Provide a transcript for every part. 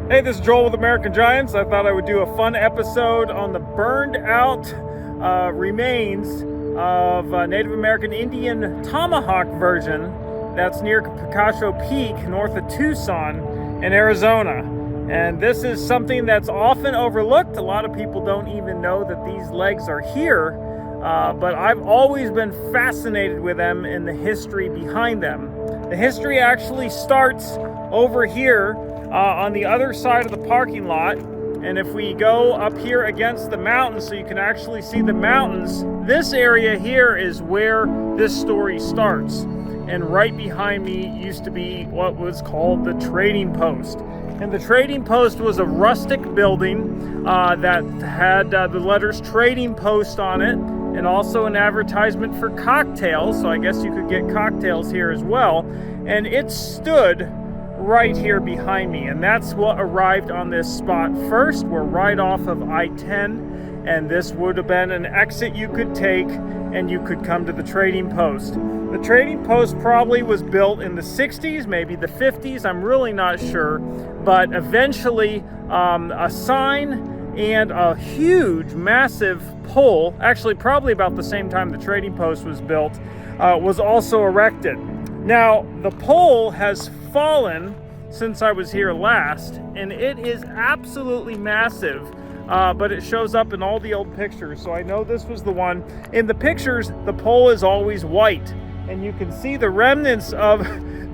Hey, this is Joel with American Giants. I thought I would do a fun episode on the burned out remains of Native American Indian tomahawk version that's near Picacho Peak, north of Tucson in Arizona. And this is something that's often overlooked. A lot of people don't even know that these legs are here, but I've always been fascinated with them and the history behind them. The history actually starts over here on the other side of the parking lot. And if we go up here against the mountains so you can actually see the mountains, this area here is where this story starts. And right behind me used to be what was called the trading post. And the trading post was a rustic building that had the letters trading post on it, and also an advertisement for cocktails. So I guess you could get cocktails here as well. And it stood right here behind me, and that's what arrived on this spot first. We're right off of I-10, and this would have been an exit you could take and you could come to the trading post. The trading post probably was built in the 60s, maybe the 50s, I'm really not sure, but eventually a sign and a huge massive pole, actually probably about the same time the trading post was built, was also erected. Now the pole has fallen since I was here last, and it is absolutely massive, but it shows up in all the old pictures, so I know this was the one. In the pictures, the pole is always white, and you can see the remnants of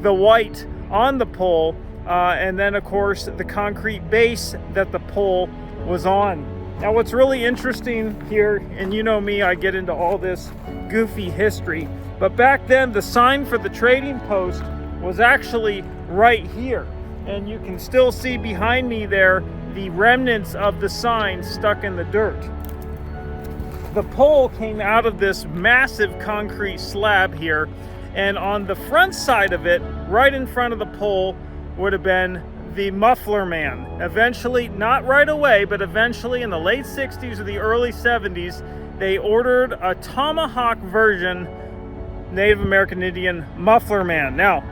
the white on the pole, and then of course the concrete base that the pole was on. Now what's really interesting here, and you know me, I get into all this goofy history, but back then the sign for the trading post was actually right here, and you can still see behind me there the remnants of the sign stuck in the dirt. The pole came out of this massive concrete slab here, and on the front side of it, right in front of the pole, would have been the Muffler Man. Eventually, not right away, but eventually in the late 60s or the early 70s, they ordered a tomahawk version Native American Indian Muffler Man. Now,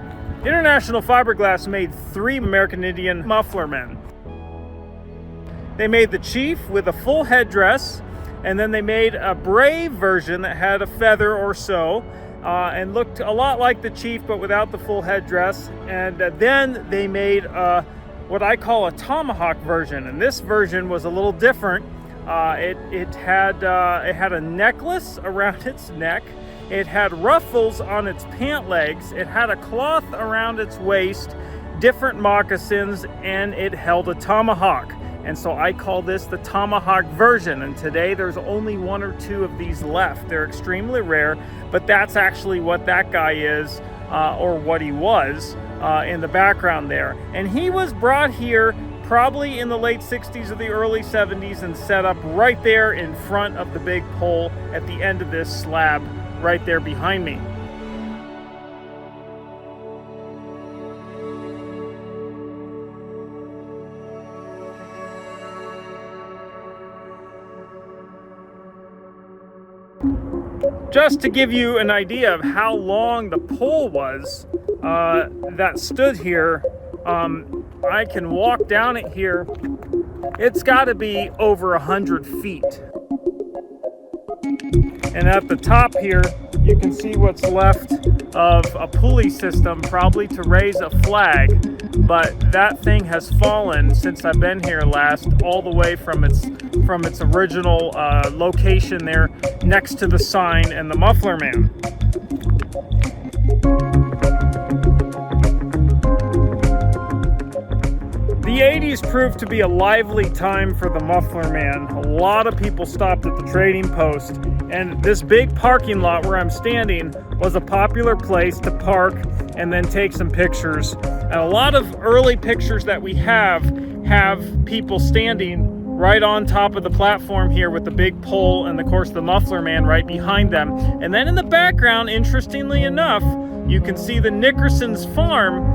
International Fiberglass made 3 American Indian Muffler Men. They made the chief with a full headdress, and then they made a brave version that had a feather or so, and looked a lot like the chief but without the full headdress. And then they made what I call a tomahawk version, and this version was a little different. It had a necklace around its neck. It had ruffles on its pant legs, it had a cloth around its waist, different moccasins, and it held a tomahawk. And so I call this the tomahawk version, and today there's only 1 or 2 of these left. They're extremely rare, but that's actually what that guy is, or what he was in the background there. And he was brought here probably in the late 60s or the early 70s and set up right there in front of the big pole at the end of this slab right there behind me. Just to give you an idea of how long the pole was that stood here, I can walk down it here. It's got to be over 100 feet. And at the top here, you can see what's left of a pulley system, probably to raise a flag. But that thing has fallen since I've been here last, all the way from its original location there next to the sign and the Muffler Man. The 80s proved to be a lively time for the Muffler Man. A lot of people stopped at the trading post, and this big parking lot where I'm standing was a popular place to park and then take some pictures. And a lot of early pictures that we have people standing right on top of the platform here with the big pole and of course the Muffler Man right behind them. And then in the background, interestingly enough, you can see the Nickerson's Farm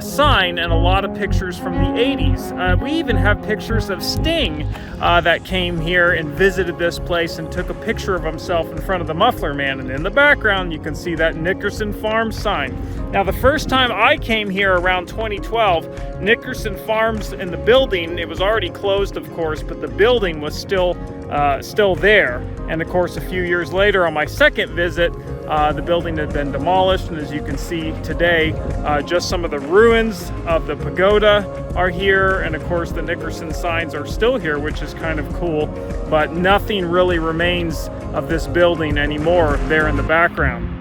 sign and a lot of pictures from the 80s. We even have pictures of Sting that came here and visited this place and took a picture of himself in front of the Muffler Man. And in the background, you can see that Nickerson Farm sign. Now, the first time I came here around 2012, Nickerson Farms in the building, it was already closed, of course, but the building was still there. And of course, a few years later on my second visit, the building had been demolished, and as you can see today, just some of the ruins of the pagoda are here, and of course the Nickerson signs are still here, which is kind of cool, but nothing really remains of this building anymore there in the background.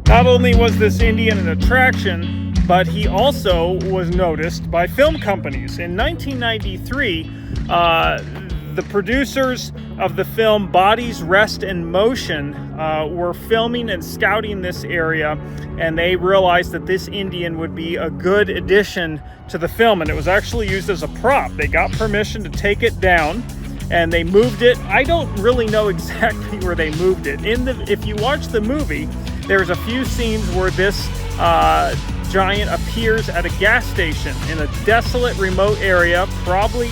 Not only was this Indian an attraction, but he also was noticed by film companies. In 1993, the producers of the film Bodies, Rest and Motion were filming and scouting this area, and they realized that this Indian would be a good addition to the film, and it was actually used as a prop. They got permission to take it down, and they moved it. I don't really know exactly where they moved it. If you watch the movie, there's a few scenes where this giant appears at a gas station in a desolate, remote area, probably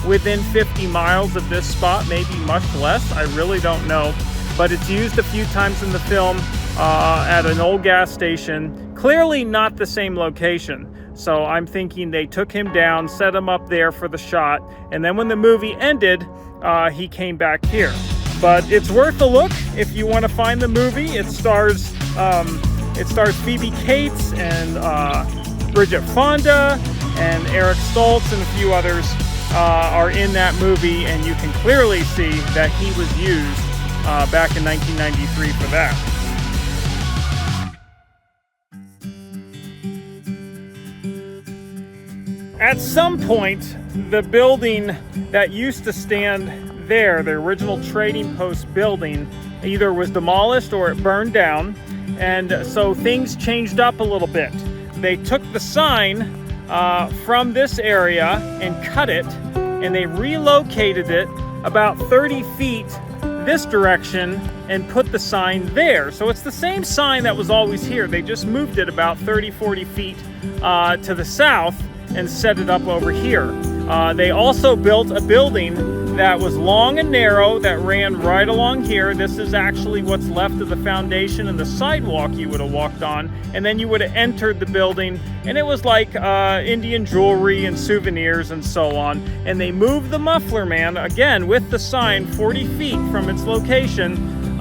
within 50 miles of this spot, maybe much less. I really don't know. But it's used a few times in the film at an old gas station. Clearly not the same location. So I'm thinking they took him down, set him up there for the shot, and then when the movie ended, he came back here. But it's worth a look if you want to find the movie. It stars Phoebe Cates and Bridget Fonda and Eric Stoltz and a few others are in that movie, and you can clearly see that he was used back in 1993 for that. At some point, the building that used to stand there, the original Trading Post building, either was demolished or it burned down, and so things changed up a little bit. They took the sign from this area and cut it, and they relocated it about 30 feet this direction and put the sign there. So it's the same sign that was always here. They just moved it about 30-40 feet to the south and set it up over here. They also built a building that was long and narrow that ran right along here. This is actually what's left of the foundation and the sidewalk you would have walked on, and then you would have entered the building, and it was like Indian jewelry and souvenirs and so on. And they moved the Muffler Man, again with the sign, 40 feet from its location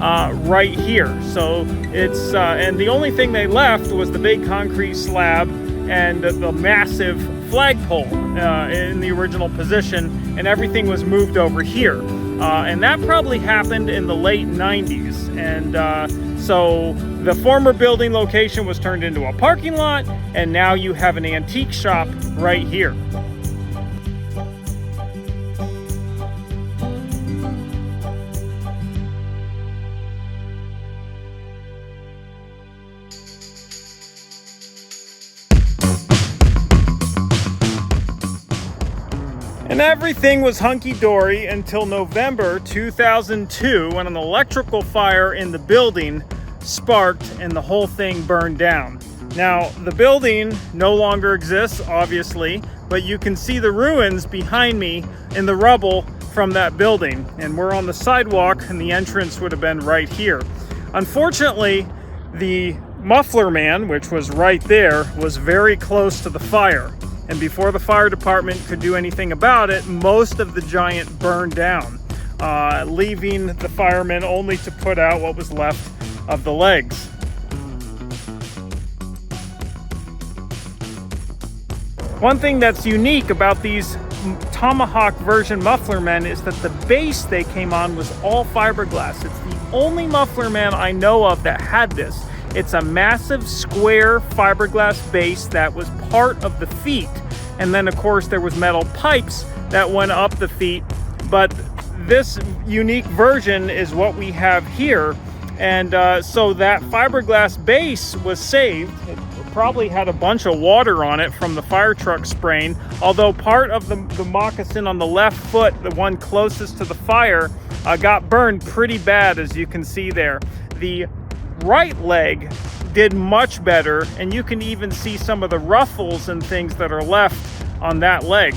right here. So it's and the only thing they left was the big concrete slab and the massive flagpole in the original position, and everything was moved over here. And that probably happened in the late 90s. And so the former building location was turned into a parking lot, and now you have an antique shop right here. And everything was hunky-dory until November 2002, when an electrical fire in the building sparked and the whole thing burned down. Now, the building no longer exists, obviously, but you can see the ruins behind me in the rubble from that building. And we're on the sidewalk, and the entrance would have been right here. Unfortunately, the Muffler Man, which was right there, was very close to the fire. And before the fire department could do anything about it, most of the giant burned down, leaving the firemen only to put out what was left of the legs. One thing that's unique about these Tomahawk version Muffler Men is that the base they came on was all fiberglass. It's the only Muffler Man I know of that had this. It's a massive square fiberglass base that was part of the feet. And then of course there was metal pipes that went up the feet. But this unique version is what we have here. And so that fiberglass base was saved. It probably had a bunch of water on it from the fire truck spraying, although part of the moccasin on the left foot, the one closest to the fire, got burned pretty bad, as you can see there. The right leg did much better, and you can even see some of the ruffles and things that are left on that leg.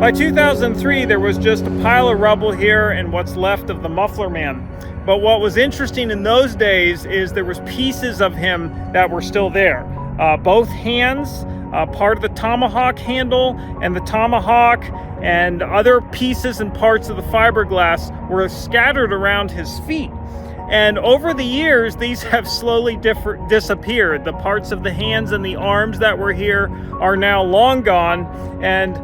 By 2003, there was just a pile of rubble here and what's left of the Muffler Man. But what was interesting in those days is there was pieces of him that were still there. Both hands, part of the tomahawk handle, and the tomahawk and other pieces and parts of the fiberglass were scattered around his feet. And over the years, these have slowly disappeared. The parts of the hands and the arms that were here are now long gone. And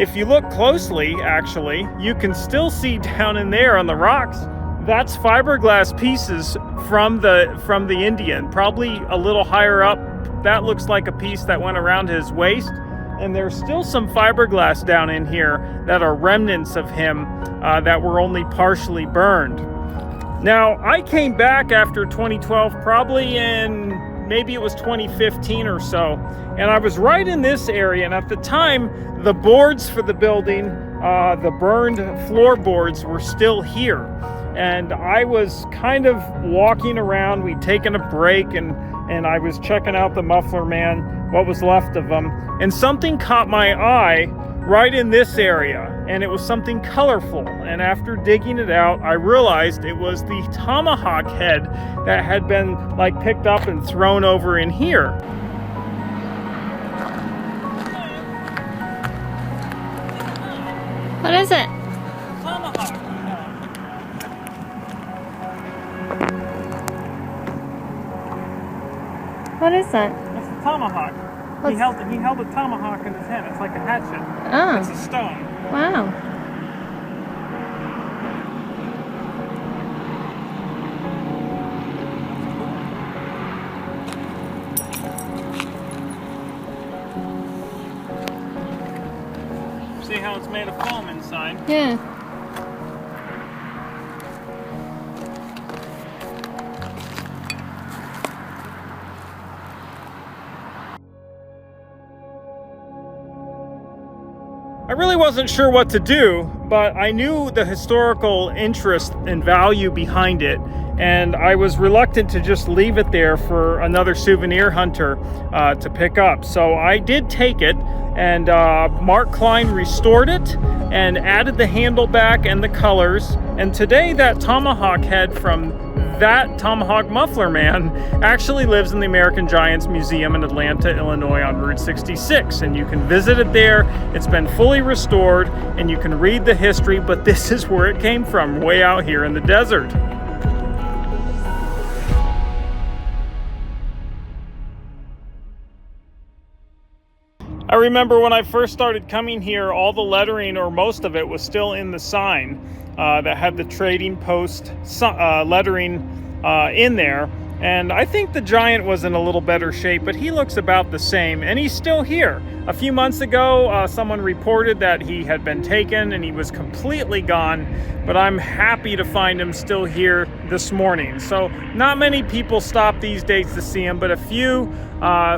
if you look closely, actually, you can still see down in there on the rocks, that's fiberglass pieces from the Indian, probably a little higher up. That looks like a piece that went around his waist. And there's still some fiberglass down in here that are remnants of him that were only partially burned. Now, I came back after 2012, probably in maybe it was 2015 or so, and I was right in this area, and at the time, the boards for the building, the burned floorboards were still here. And I was kind of walking around, we'd taken a break, and I was checking out the Muffler Man, what was left of him, and something caught my eye right in this area, and it was something colorful. And after digging it out, I realized it was the tomahawk head that had been like picked up and thrown over in here. What is it? Tomahawk. What is that? That's the tomahawk. He held a tomahawk in his hand. It's like a hatchet. Oh. It's a stone. Wow. See how it's made of foam inside? Yeah. I really wasn't sure what to do, but I knew the historical interest and value behind it, and I was reluctant to just leave it there for another souvenir hunter to pick up. So I did take it, and Mark Klein restored it and added the handle back and the colors, and today that tomahawk head from that tomahawk Muffler Man actually lives in the American Giants Museum in Atlanta, Illinois on Route 66, and you can visit it there. It's been fully restored and you can read the history, but this is where it came from, way out here in the desert. I remember when I first started coming here, all the lettering, or most of it, was still in the sign that had the trading post lettering in there. And I think the giant was in a little better shape, but he looks about the same, and he's still here. A few months ago, someone reported that he had been taken and he was completely gone, but I'm happy to find him still here this morning. So not many people stop these days to see him, but a few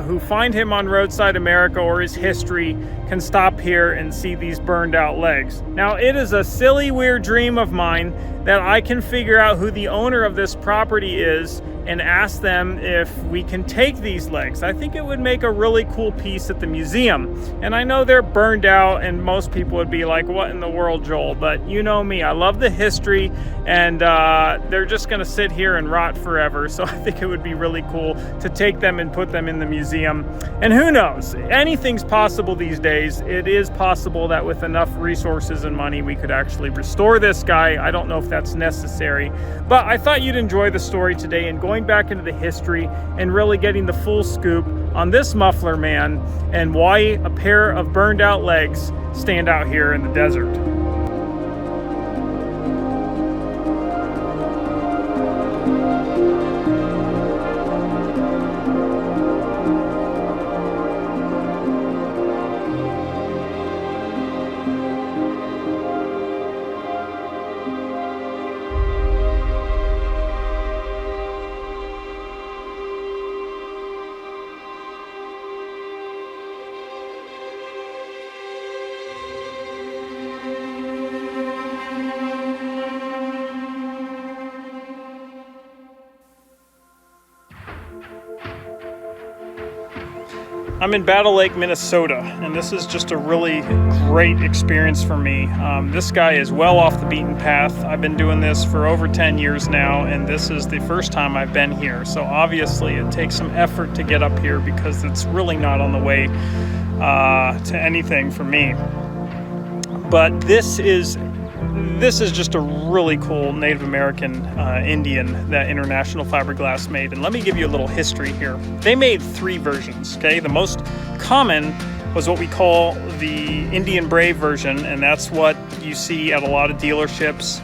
who find him on Roadside America or his history can stop here and see these burned out legs. Now, it is a silly, weird dream of mine that I can figure out who the owner of this property is and ask them if we can take these legs. I think it would make a really cool piece at the museum. And I know they're burned out and most people would be like, what in the world, Joel? But you know me, I love the history, and they're just gonna sit here and rot forever. So I think it would be really cool to take them and put them in the museum. And who knows, anything's possible these days. It is possible that with enough resources and money, we could actually restore this guy. I don't know if that's necessary, but I thought you'd enjoy the story today and going back into the history and really getting the full scoop on this Muffler Man and why a pair of burned out legs stand out here in the desert. I'm in Battle Lake, Minnesota, and this is just a really great experience for me. This guy is well off the beaten path. I've been doing this for over 10 years now, and this is the first time I've been here. So obviously it takes some effort to get up here because it's really not on the way to anything for me. But this is just a really cool Native American Indian that International Fiberglass made. And let me give you a little history here. They made 3 versions, okay? The most common was what we call the Indian Brave version, and that's what you see at a lot of dealerships.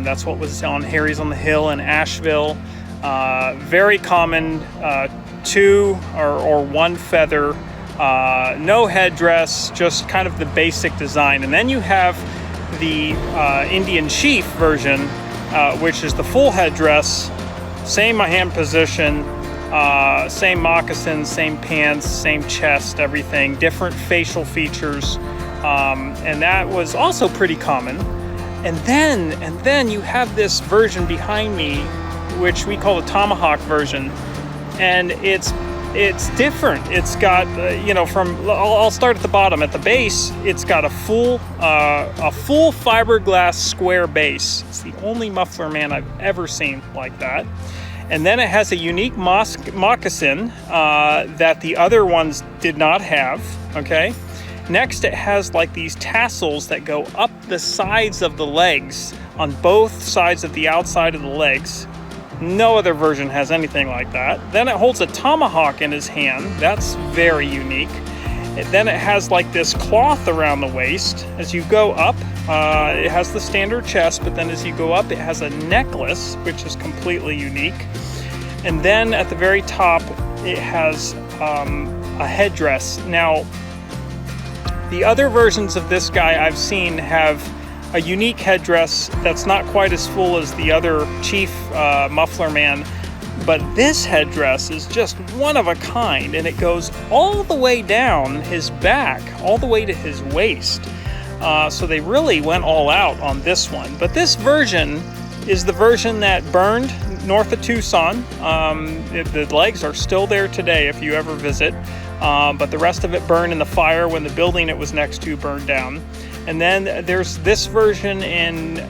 That's what was on Harry's on the Hill in Asheville. Very common, 2 or 1 feather, no headdress, just kind of the basic design. And then you have the Indian Chief version, which is the full headdress, same hand position, same moccasins, same pants, same chest, everything, different facial features, and that was also pretty common. And then you have this version behind me, which we call the tomahawk version, and it's different. It's got, I'll start at the bottom. At the base, it's got a full fiberglass square base. It's the only Muffler Man I've ever seen like that. And then it has a unique moccasin that the other ones did not have, okay? Next, it has like these tassels that go up the sides of the legs, on both sides of the outside of the legs. No other version has anything like that. Then it holds a tomahawk in his hand. That's very unique. Then it has like this cloth around the waist. As you go up, it has the standard chest, but then as you go up, it has a necklace, which is completely unique. And then at the very top, it has a headdress. Now, the other versions of this guy I've seen have a unique headdress that's not quite as full as the other Chief Muffler Man, but this headdress is just one of a kind, and it goes all the way down his back, all the way to his waist. So they really went all out on this one. But this version is the version that burned north of Tucson. The legs are still there today if you ever visit, but the rest of it burned in the fire when the building it was next to burned down. And then there's this version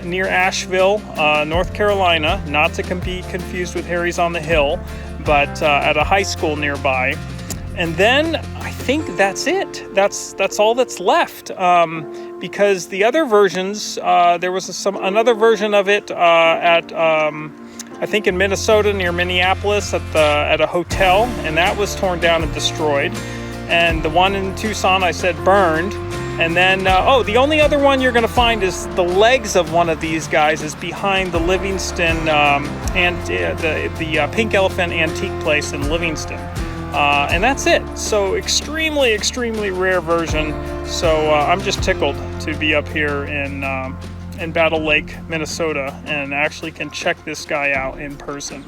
near Asheville, North Carolina, not to be confused with Harry's on the Hill, but at a high school nearby. And then I think that's it. That's all that's left, because the other versions, there was another version of it at I think in Minnesota near Minneapolis at a hotel, and that was torn down and destroyed. And the one in Tucson I said burned. And then, the only other one you're going to find is the legs of one of these guys is behind the Livingston and the Pink Elephant Antique Place in Livingston. And that's it. So extremely, extremely rare version. So I'm just tickled to be up here in Battle Lake, Minnesota, and actually can check this guy out in person.